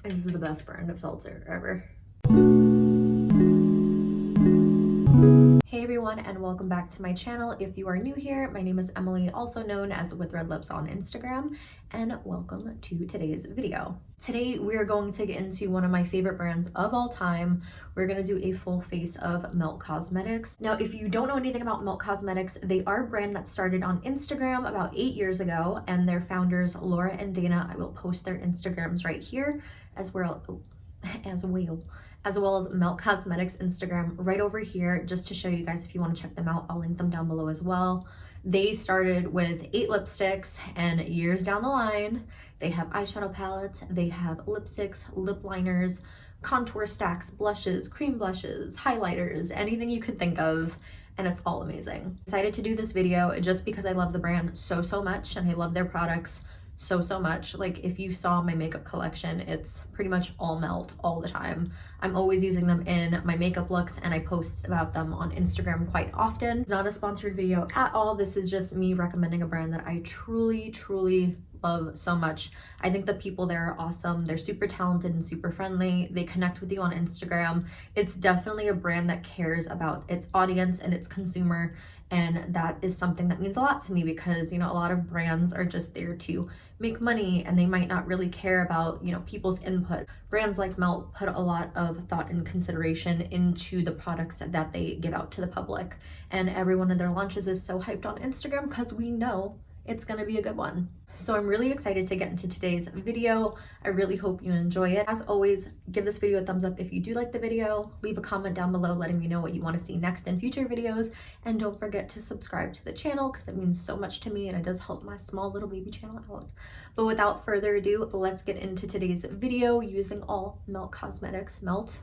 This is the best brand of seltzer ever. Hey everyone, and welcome back to my channel. If you are new here, my name is Emily, also known as Withredliips on Instagram, and welcome to today's video. Today we are going to get into one of my favorite brands of all time. We're going to do a full face of Melt Cosmetics. Now, if you don't know anything about Melt Cosmetics, they are a brand that started on Instagram about 8 years ago, and their founders, Lora and Dana, I will post their Instagrams right here, as well as Melt Cosmetics Instagram right over here, just to show you guys if you want to check them out. I'll link them down below as well. They started with 8 lipsticks, and years down the line, they have eyeshadow palettes, they have lipsticks, lip liners, contour stacks, blushes, cream blushes, highlighters, anything you could think of, and it's all amazing. Decided to do this video just because I love the brand so much, and I love their products so much. Like, if you saw my makeup collection, it's pretty much all Melt all the time. I'm always using them in my makeup looks, and I post about them on Instagram quite often. It's not a sponsored video at all. This is just me recommending a brand that I truly love so much. I think the people there are awesome. They're super talented and super friendly. They connect with you on Instagram. It's definitely a brand that cares about its audience and its consumer, and that is something that means a lot to me, because, you know, a lot of brands are just there to make money and they might not really care about, you know, people's input. Brands like Melt put a lot of thought and consideration into the products that they give out to the public, and every one of their launches is so hyped on Instagram because we know it's gonna be a good one. So I'm really excited to get into today's video. I really hope you enjoy it. As always, give this video a thumbs up if you do like the video. Leave a comment down below letting me know what you want to see next in future videos. And don't forget to subscribe to the channel, because it means so much to me and it does help my small little baby channel out. But without further ado, let's get into today's video using all Melt Cosmetics. Melt,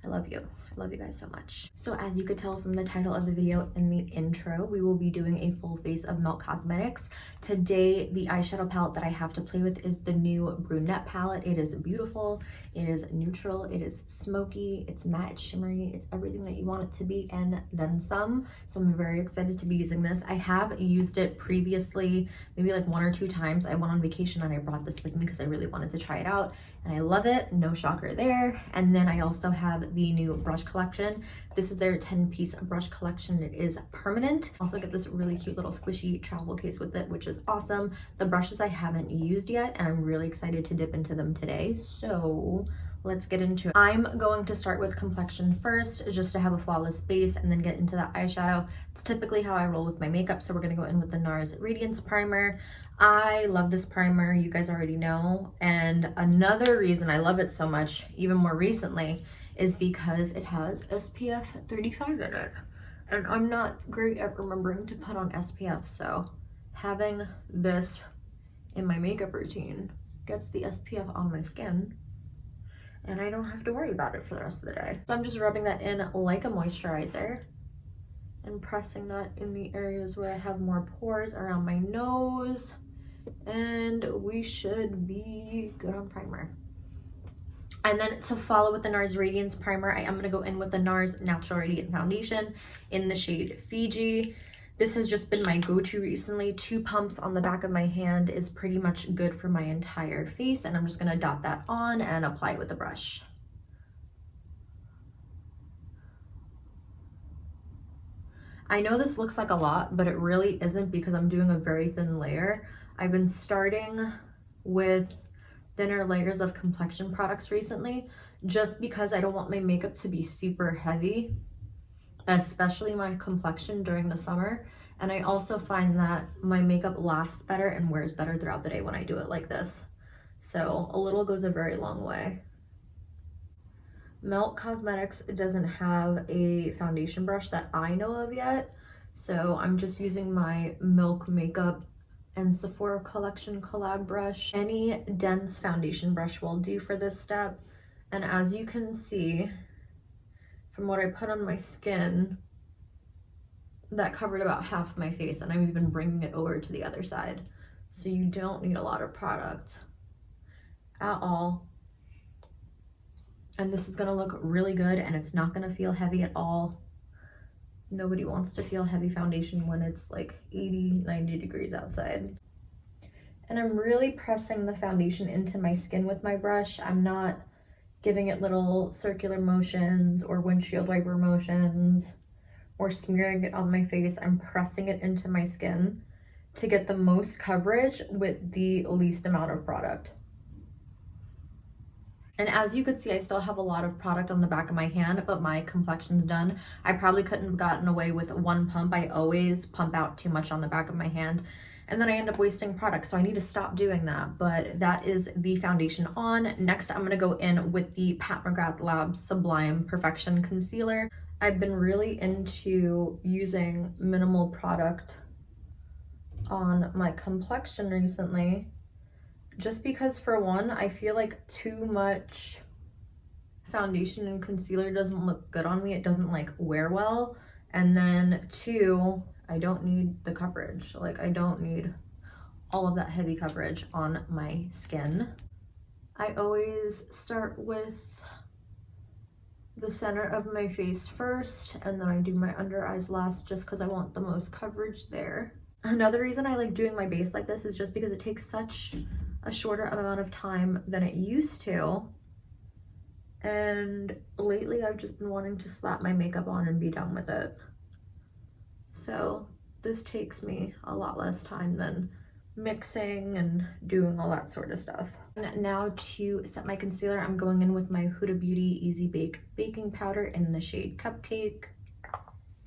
I love you. I love you guys so much. So as you could tell from the title of the video in the intro, we will be doing a full face of Melt Cosmetics. Today, the eyeshadow palette that I have to play with is the new Brunette Palette. It is beautiful, it is neutral, it is smoky, it's matte, it's shimmery, it's everything that you want it to be and then some. So I'm very excited to be using this. I have used it previously, maybe like 1 or 2 times. I went on vacation and I brought this with me because I really wanted to try it out, and I love it. No shocker there. And then I also have the new brush collection. This is their 10-piece brush collection. It is permanent. Also get this really cute little squishy travel case with it, which is awesome. The brushes I haven't used yet, and I'm really excited to dip into them today. So let's get into it. I'm going to start with Complexion first, just to have a flawless base, and then get into the eyeshadow. It's typically how I roll with my makeup. So we're gonna go in with the Nars Radiance primer. I love this primer, you guys already know. And another reason I love it so much, even more recently, is because it has SPF 35 in it. And I'm not great at remembering to put on SPF, so having this in my makeup routine gets the SPF on my skin, and I don't have to worry about it for the rest of the day. So I'm just rubbing that in like a moisturizer and pressing that in the areas where I have more pores around my nose, and we should be good on primer. And then to follow with the Nars Radiance primer, I am going to go in with the Nars Natural Radiant Foundation in the shade Fiji. This has just been my go-to recently. 2 pumps on the back of my hand is pretty much good for my entire face, and I'm just going to dot that on and apply it with a brush. I know this looks like a lot, but it really isn't, because I'm doing a very thin layer. I've been starting with thinner layers of Complexion products recently, just because I don't want my makeup to be super heavy, especially my Complexion during the summer. And I also find that my makeup lasts better and wears better throughout the day when I do it like this. So a little goes a very long way. Melt Cosmetics doesn't have a foundation brush that I know of yet, so I'm just using my Milk Makeup and Sephora Collection collab brush. Any dense foundation brush will do for this step. And as you can see from what I put on my skin, that covered about half my face, and I'm even bringing it over to the other side. So you don't need a lot of product at all. And this is gonna look really good, and it's not gonna feel heavy at all. Nobody wants to feel heavy foundation when it's like 80, 90 degrees outside. And I'm really pressing the foundation into my skin with my brush. I'm not giving it little circular motions or windshield wiper motions or smearing it on my face. I'm pressing it into my skin to get the most coverage with the least amount of product. And as you could see, I still have a lot of product on the back of my hand, but my complexion's done. I probably couldn't have gotten away with one pump. I always pump out too much on the back of my hand, and then I end up wasting product, so I need to stop doing that. But that is the foundation on. Next, I'm gonna go in with the Mcgrath Labs Sublime Perfection Concealer. I've been really into using minimal product on my complexion recently, just because for one, I feel like too much foundation and concealer doesn't look good on me. It doesn't like wear well. And then two, I don't need the coverage. Like, I don't need all of that heavy coverage on my skin. I always start with the center of my face first, and then I do my under eyes last, just because I want the most coverage there. Another reason I like doing my base like this is just because it takes such a shorter amount of time than it used to. And lately I've just been wanting to slap my makeup on and be done with it. So this takes me a lot less time than mixing and doing all that sort of stuff. And now to set my concealer, I'm going in with my Huda Beauty Easy Bake Baking Powder in the shade Cupcake.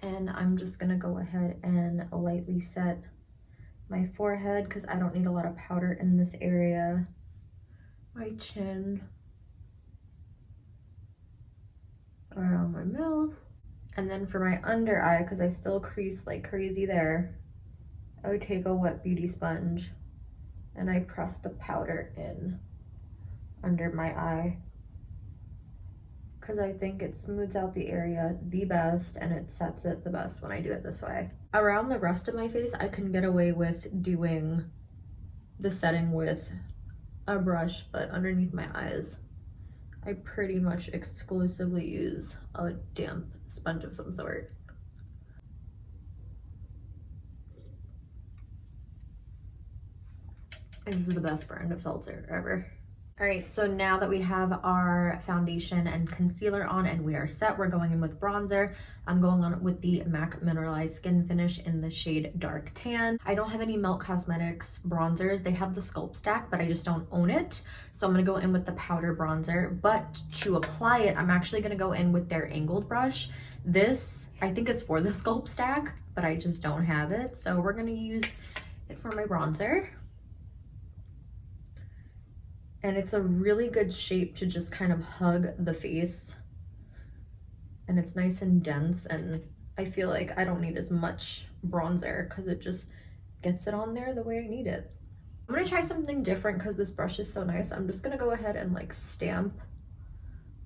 And I'm just gonna go ahead and lightly set my forehead because I don't need a lot of powder in this area. My chin, around my mouth. And then for my under eye, because I still crease like crazy there, I would take a wet beauty sponge and I press the powder in under my eye, because I think it smooths out the area the best and it sets it the best when I do it this way. Around the rest of my face, I can get away with doing the setting with a brush, but underneath my eyes, I pretty much exclusively use a damp sponge of some sort. This is the best brand of seltzer ever. All right, so now that we have our foundation and concealer on and we are set, we're going in with bronzer. I'm going on with the MAC Mineralized Skin Finish in the shade Dark Tan. I don't have any Melt Cosmetics bronzers. They have the Sculpt Stack, but I just don't own it. So I'm gonna go in with the powder bronzer, but to apply it, I'm actually gonna go in with their angled brush. This, I think, is for the Sculpt Stack, but I just don't have it. So we're gonna use it for my bronzer. And it's a really good shape to just kind of hug the face. And it's nice and dense, and I feel like I don't need as much bronzer because it just gets it on there the way I need it. I'm gonna try something different because this brush is so nice. I'm just gonna go ahead and like stamp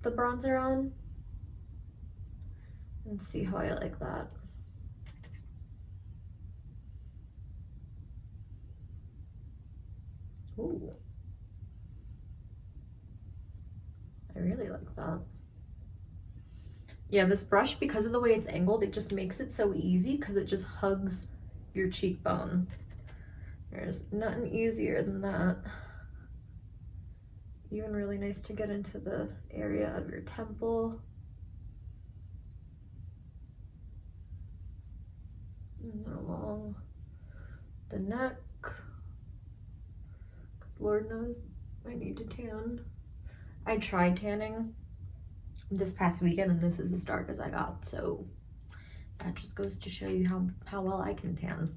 the bronzer on and see how I like that. Ooh. I really like that. Yeah, this brush, because of the way it's angled, it just makes it so easy because it just hugs your cheekbone. There's nothing easier than that. Even really nice to get into the area of your temple. And then along the neck. Because Lord knows I need to tan. I tried tanning this past weekend and this is as dark as I got, so that just goes to show you how well I can tan.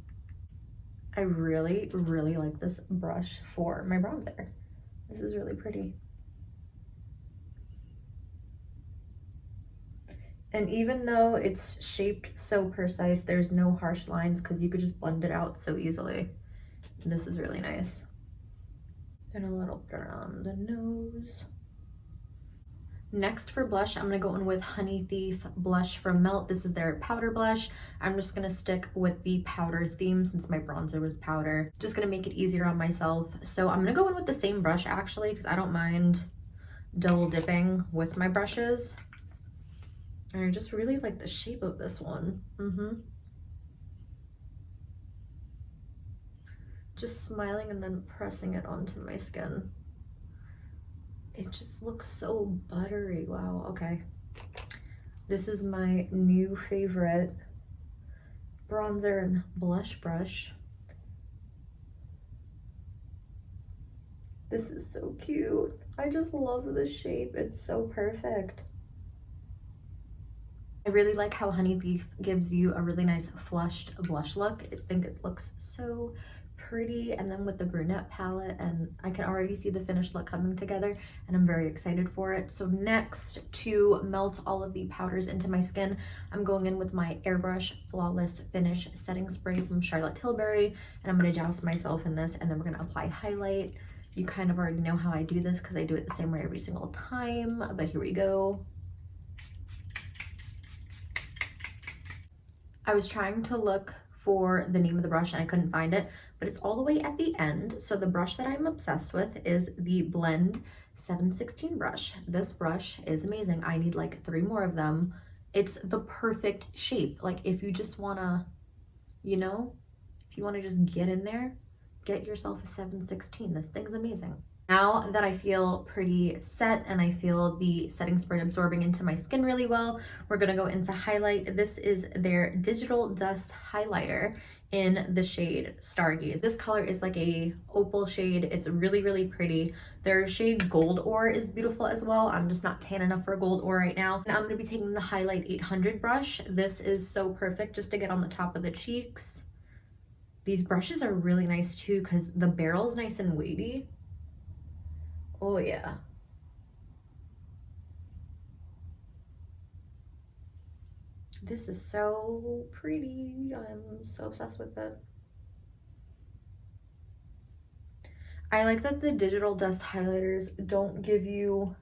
I really, really like this brush for my bronzer. This is really pretty. And even though it's shaped so precise, there's no harsh lines because you could just blend it out so easily. This is really nice. And a little bit around the nose. Next for blush, I'm gonna go in with Honey Thief blush from Melt. This is their powder blush. I'm just gonna stick with the powder theme since my bronzer was powder. Just gonna make it easier on myself. So I'm gonna go in with the same brush actually, because I don't mind double dipping with my brushes. And I just really like the shape of this one. just smiling and then pressing it onto my skin. It just looks so buttery. Wow, okay. This is my new favorite bronzer and blush brush. This is so cute. I just love the shape. It's so perfect. I really like how Honey Thief gives you a really nice flushed blush look. I think it looks so pretty, and then with the Brunette palette, and I can already see the finished look coming together, and I'm very excited for it. So next, to melt all of the powders into my skin, I'm going in with my Airbrush Flawless Finish Setting Spray from Charlotte Tilbury, and I'm going to douse myself in this, and then we're going to apply highlight. You kind of already know how I do this because I do it the same way every single time, but here we go. I was trying to look for the name of the brush and I couldn't find it, but it's all the way at the end. So the brush that I'm obsessed with is the Blend 716 brush. This brush is amazing. I need like 3 more of them. It's the perfect shape. Like if you just wanna, you know, if you wanna just get in there, get yourself a 716. This thing's amazing. Now that I feel pretty set and I feel the setting spray absorbing into my skin really well, we're gonna go into highlight. This is their Digital Dust Highlighter in the shade Stargaze. This color is like a opal shade. It's really, really pretty. Their shade Gold Ore is beautiful as well. I'm just not tan enough for Gold Ore right now. And I'm gonna be taking the Highlight 800 brush. This is so perfect just to get on the top of the cheeks. These brushes are really nice too because the barrel's nice and weighty. Oh yeah. This is so pretty. I'm so obsessed with it. I like that the Digital Dust highlighters don't give you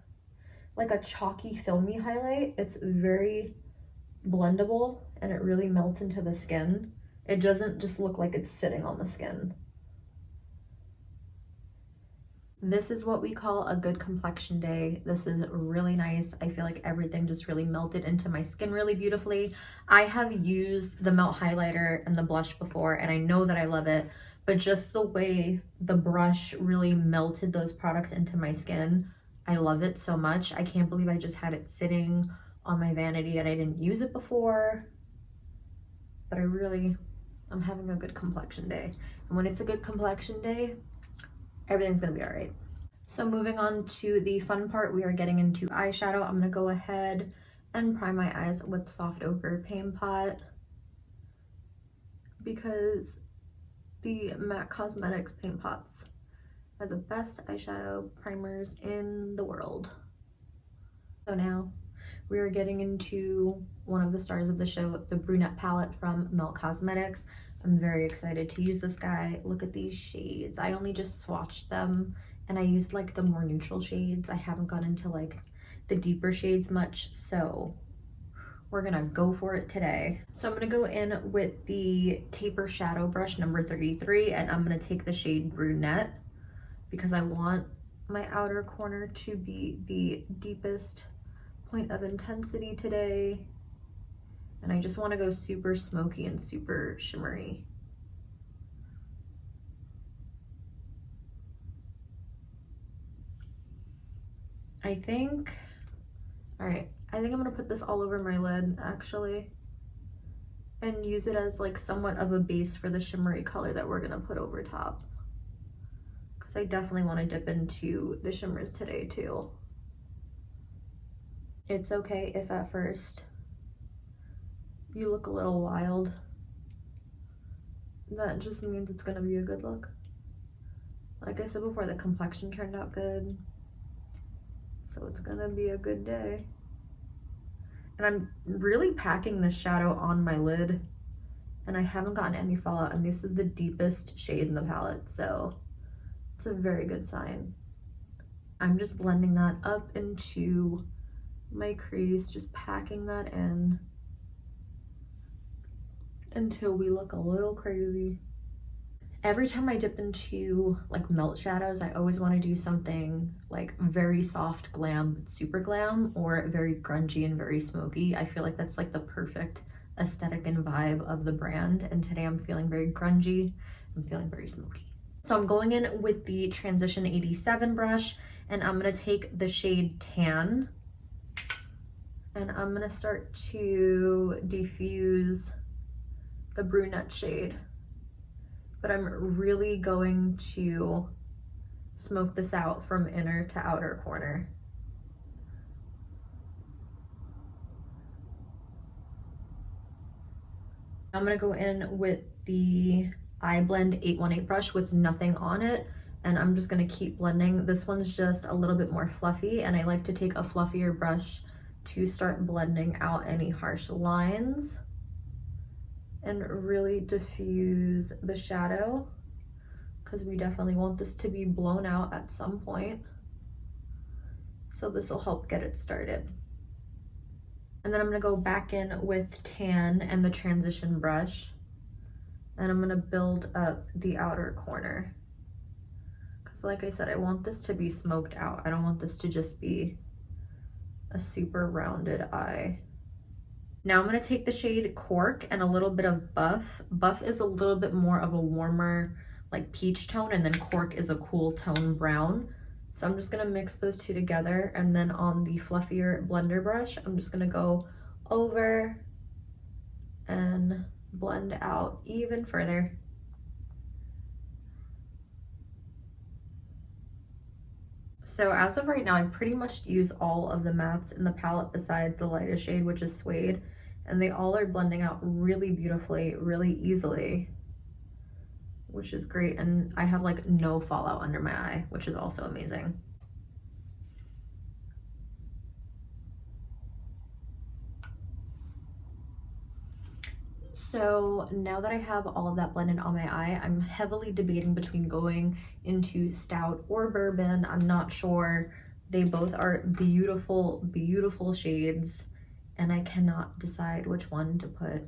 like a chalky filmy highlight. It's very blendable and it really melts into the skin. It doesn't just look like it's sitting on the skin. This is what we call a good complexion day. This is really nice. I feel like everything just really melted into my skin really beautifully. I have used the Melt Highlighter and the blush before, and I know that I love it, but just the way the brush really melted those products into my skin, I love it so much. I can't believe I just had it sitting on my vanity and I didn't use it before, but I'm having a good complexion day. And when it's a good complexion day, everything's gonna be all right. So moving on to the fun part, we are getting into eyeshadow. I'm gonna go ahead and prime my eyes with Soft Ochre Paint Pot because the MAC Cosmetics paint pots are the best eyeshadow primers in the world. So now we are getting into one of the stars of the show, the Brunette Palette from Melt Cosmetics. I'm very excited to use this guy. Look at these shades. I only just swatched them and I used like the more neutral shades. I haven't gone into like the deeper shades much, so we're gonna go for it today. So I'm gonna go in with the Taper Shadow Brush number 33 and I'm gonna take the shade Brunette because I want my outer corner to be the deepest point of intensity today. And I just want to go super smoky and super shimmery. I think I'm gonna put this all over my lid actually and use it as like somewhat of a base for the shimmery color that we're gonna put over top, because I definitely want to dip into the shimmers today too. It's okay if at first you look a little wild. That just means it's gonna be a good look. Like I said before, the complexion turned out good, so it's gonna be a good day. And I'm really packing this shadow on my lid and I haven't gotten any fallout, and this is the deepest shade in the palette, so it's a very good sign. I'm just blending that up into my crease, just packing that in until we look a little crazy. Every time I dip into like melt shadows, I always want to do something like very soft glam, super glam, or very grungy and very smoky. I feel like that's like the perfect aesthetic and vibe of the brand. And today I'm feeling very grungy. I'm feeling very smoky. So I'm going in with the Transition 87 brush, and I'm gonna take the shade Tan, and I'm gonna start to diffuse the brunette shade. But I'm really going to smoke this out from inner to outer corner. I'm gonna go in with the Eye Blend 818 brush with nothing on it, and I'm just gonna keep blending. This one's just a little bit more fluffy, and I like to take a fluffier brush to start blending out any harsh lines and really diffuse the shadow, because we definitely want this to be blown out at some point. So this will help get it started. And then I'm gonna go back in with Tan and the Transition brush, and I'm gonna build up the outer corner. Because like I said, I want this to be smoked out. I don't want this to just be a super rounded eye. Now I'm gonna take the shade Cork and a little bit of Buff. Buff is a little bit more of a warmer, like peach tone, and then Cork is a cool tone brown. So I'm just gonna mix those two together, and then on the fluffier blender brush, I'm just gonna go over and blend out even further. So as of right now, I pretty much use all of the mattes in the palette besides the lightest shade, which is Suede, and they all are blending out really beautifully, really easily, which is great. And I have like no fallout under my eye, which is also amazing. So now that I have all of that blended on my eye, I'm heavily debating between going into Stout or Bourbon. I'm not sure. They both are beautiful, beautiful shades, and I cannot decide which one to put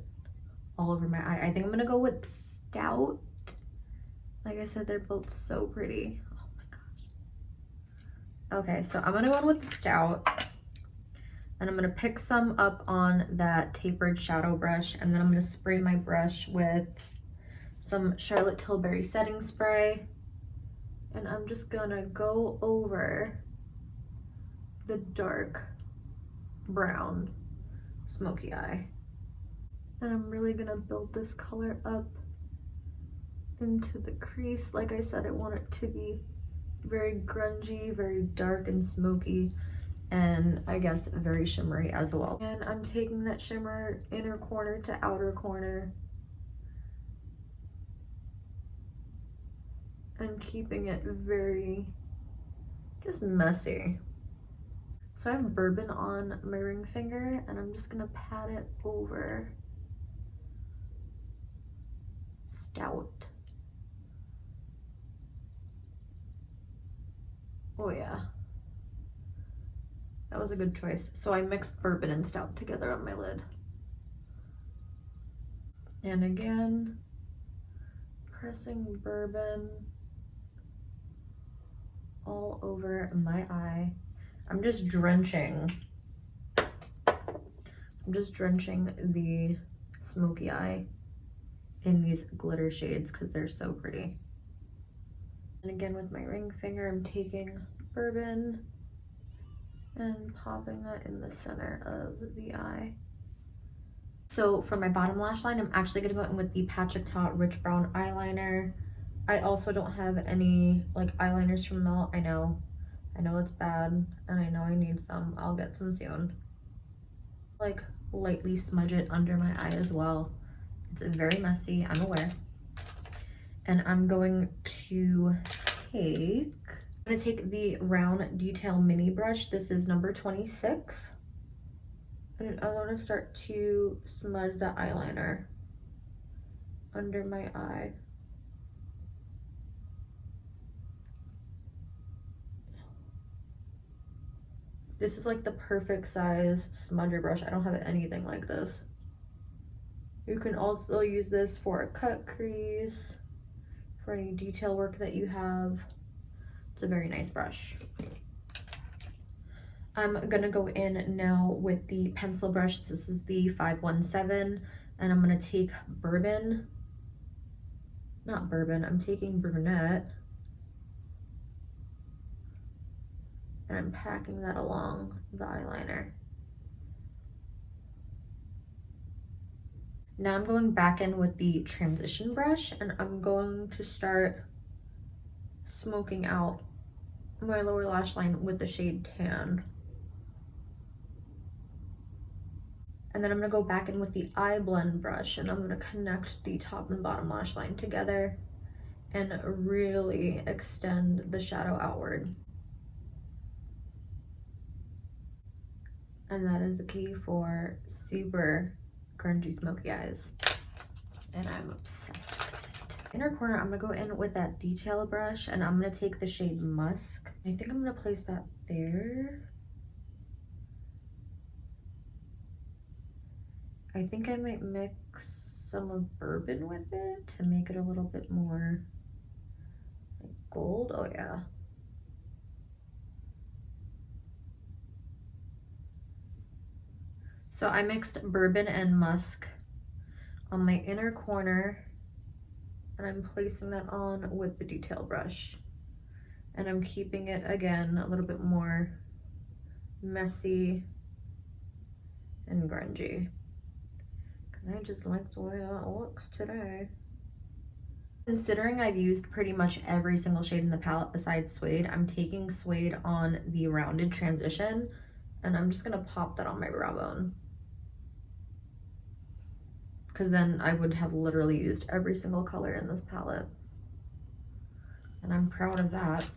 all over my eye. I think I'm gonna go with Stout. Like I said, they're both so pretty. Oh my gosh. Okay, so I'm gonna go in with the Stout, and I'm gonna pick some up on that tapered shadow brush, and then I'm gonna spray my brush with some Charlotte Tilbury setting spray, and I'm just gonna go over the dark brown smoky eye. And I'm really gonna build this color up into the crease. Like I said, I want it to be very grungy, very dark and smoky, and I guess very shimmery as well. And I'm taking that shimmer inner corner to outer corner and keeping it very just messy. So I have Bourbon on my ring finger, and I'm just gonna pat it over Stout. Oh yeah, that was a good choice. So I mixed Bourbon and Stout together on my lid. And again, pressing Bourbon all over my eye. I'm just drenching the smoky eye in these glitter shades because they're so pretty. And again, with my ring finger, I'm taking Bourbon and popping that in the center of the eye. So for my bottom lash line, I'm actually gonna go in with the Pachatot Rich Brown eyeliner. I also don't have any like eyeliners from Melt. I know it's bad, and I know I need some. I'll get some soon. Like lightly smudge it under my eye as well. It's very messy, I'm aware. And I'm going to take the Round Detail Mini Brush. This is number 26. And I want to start to smudge the eyeliner under my eye. This is like the perfect size smudger brush. I don't have anything like this. You can also use this for a cut crease, for any detail work that you have. It's a very nice brush. I'm gonna go in now with the pencil brush. This is the 517, and I'm gonna take Bourbon. not Bourbon, I'm taking Brunette, and I'm packing that along the eyeliner. Now I'm going back in with the transition brush, and I'm going to start smoking out my lower lash line with the shade Tan. And then I'm gonna go back in with the eye blend brush, and I'm gonna connect the top and bottom lash line together and really extend the shadow outward. And that is the key for super grungy smoky eyes. And I'm obsessed with it. Inner corner, I'm gonna go in with that detail brush, and I'm gonna take the shade Musk. I think I'm gonna place that there. I think I might mix some of Bourbon with it to make it a little bit more like gold. Oh yeah. So I mixed Bourbon and Musk on my inner corner, and I'm placing that on with the detail brush. And I'm keeping it, again, a little bit more messy and grungy, because I just like the way that looks today. Considering I've used pretty much every single shade in the palette besides Suede, I'm taking Suede on the rounded transition, and I'm just gonna pop that on my brow bone, because then I would have literally used every single color in this palette. And I'm proud of that,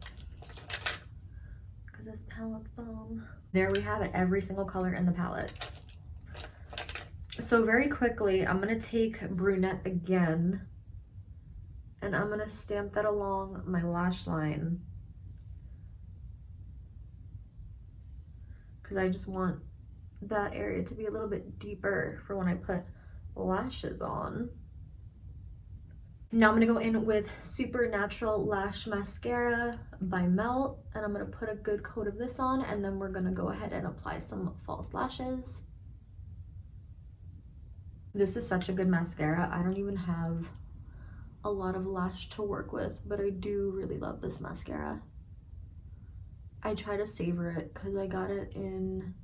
because this palette's bomb. There we have it, every single color in the palette. So very quickly, I'm gonna take Brunette again, and I'm gonna stamp that along my lash line, because I just want that area to be a little bit deeper for when I put lashes on. Now I'm gonna go in with Supernatural Lash Mascara by Melt, and I'm gonna put a good coat of this on, and then we're gonna go ahead and apply some false lashes. This is such a good mascara. I don't even have a lot of lash to work with, but I do really love this mascara. I try to savor it because I got it in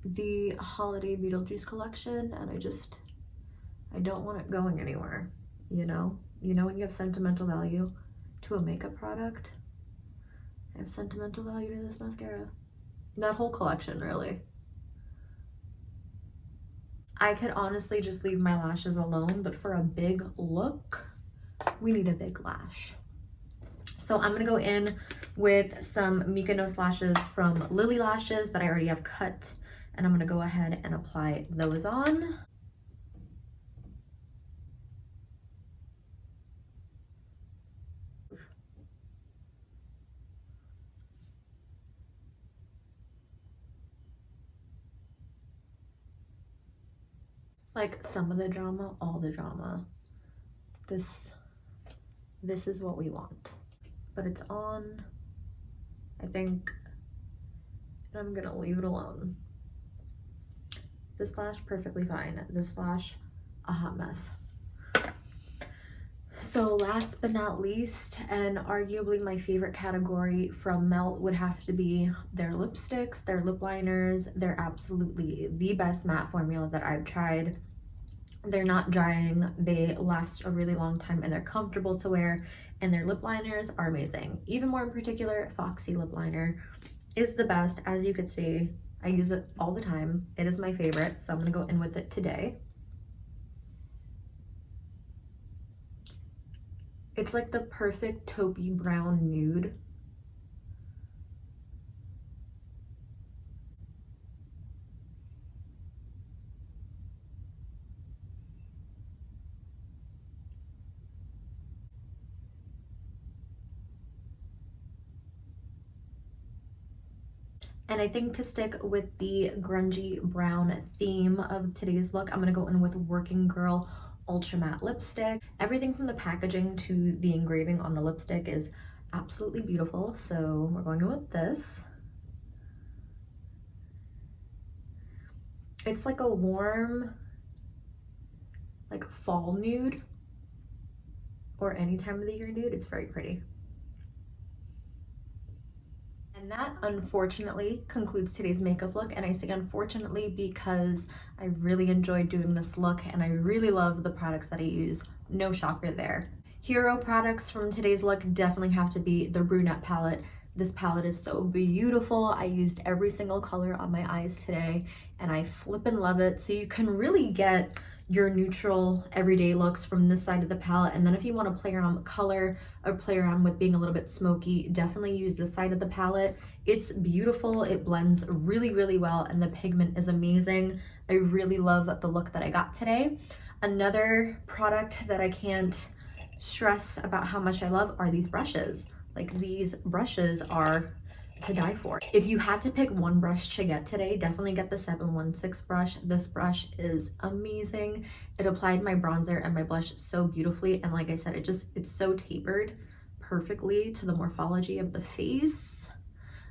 the holiday Beetlejuice collection, and I don't want it going anywhere, you know? You know when you have sentimental value to a makeup product? I have sentimental value to this mascara. That whole collection, really. I could honestly just leave my lashes alone, but for a big look, we need a big lash. So I'm gonna go in with some Mykonos lashes from Lily Lashes that I already have cut, and I'm gonna go ahead and apply those on. Like some of the drama, all the drama. This is what we want. But it's on, I think, and I'm gonna leave it alone. This lash, perfectly fine. This lash, a hot mess. So last but not least, and arguably my favorite category from Melt would have to be their lipsticks, their lip liners. They're absolutely the best matte formula that I've tried. They're not drying, they last a really long time, and they're comfortable to wear, and their lip liners are amazing. Even more in particular, Foxy lip liner is the best. As you could see, I use it all the time. It is my favorite, so I'm gonna go in with it today. It's like the perfect taupey brown nude. And I think to stick with the grungy brown theme of today's look, I'm gonna go in with Working Girl Ultra Matte Lipstick. Everything from the packaging to the engraving on the lipstick is absolutely beautiful. So we're going in with this. It's like a warm, like fall nude. or any time of the year nude. It's very pretty. And that unfortunately concludes today's makeup look, and I say unfortunately because I really enjoyed doing this look and I really love the products that I use. No shocker there. Hero products from today's look definitely have to be the Brunette Palette. This palette is so beautiful. I used every single color on my eyes today and I flippin' love it. So you can really get your neutral everyday looks from this side of the palette, and then if you want to play around with color or play around with being a little bit smoky, definitely use this side of the palette. It's beautiful, it blends really, really well, and the pigment is amazing. I really love the look that I got today. Another product that I can't stress about how much I love are these brushes. Like, these brushes are to die for. If you had to pick one brush to get today, definitely get the 716 brush. This brush is amazing. It applied my bronzer and my blush so beautifully, and like I said, it's so tapered perfectly to the morphology of the face.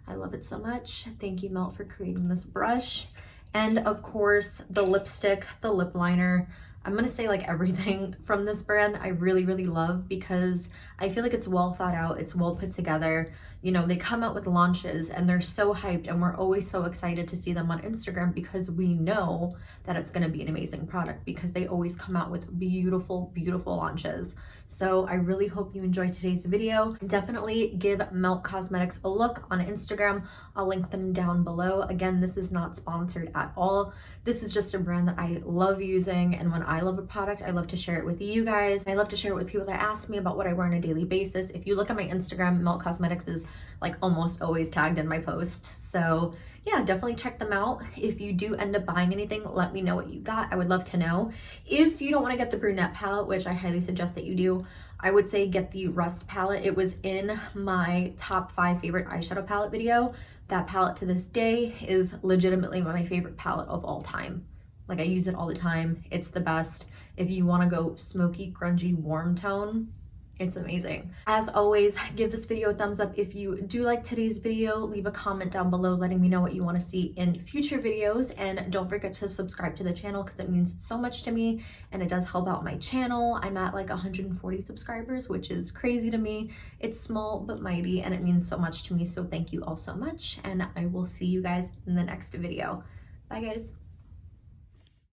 I love it so much. Thank you, Melt, for creating this brush. And of course, the lipstick, the lip liner. I'm gonna say like everything from this brand I really, really love because I feel like it's well thought out, it's well put together. You know, they come out with launches and they're so hyped, and we're always so excited to see them on Instagram because we know that it's gonna be an amazing product because they always come out with beautiful, beautiful launches. So I really hope you enjoyed today's video. Definitely give Melt Cosmetics a look on Instagram. I'll link them down below. Again, this is not sponsored at all. This is just a brand that I love using, and when I love a product, I love to share it with you guys. I love to share it with people that ask me about what I wear on a daily basis. If you look at my Instagram, Melt Cosmetics is like almost always tagged in my posts. So yeah, definitely check them out. If you do end up buying anything, let me know what you got. I would love to know. If you don't want to get the Brunette palette, which I highly suggest that you do, I would say get the Rust palette. It was in my top 5 favorite eyeshadow palette video. That palette to this day is legitimately my favorite palette of all time. Like, I use it all the time. It's the best. If you want to go smoky, grungy, warm tone, it's amazing. As always, give this video a thumbs up if you do like today's video. Leave a comment down below letting me know what you want to see in future videos, and don't forget to subscribe to the channel because it means so much to me and it does help out my channel. I'm at like 140 subscribers, which is crazy to me. It's small but mighty and it means so much to me, so thank you all so much, and I will see you guys in the next video. Bye guys.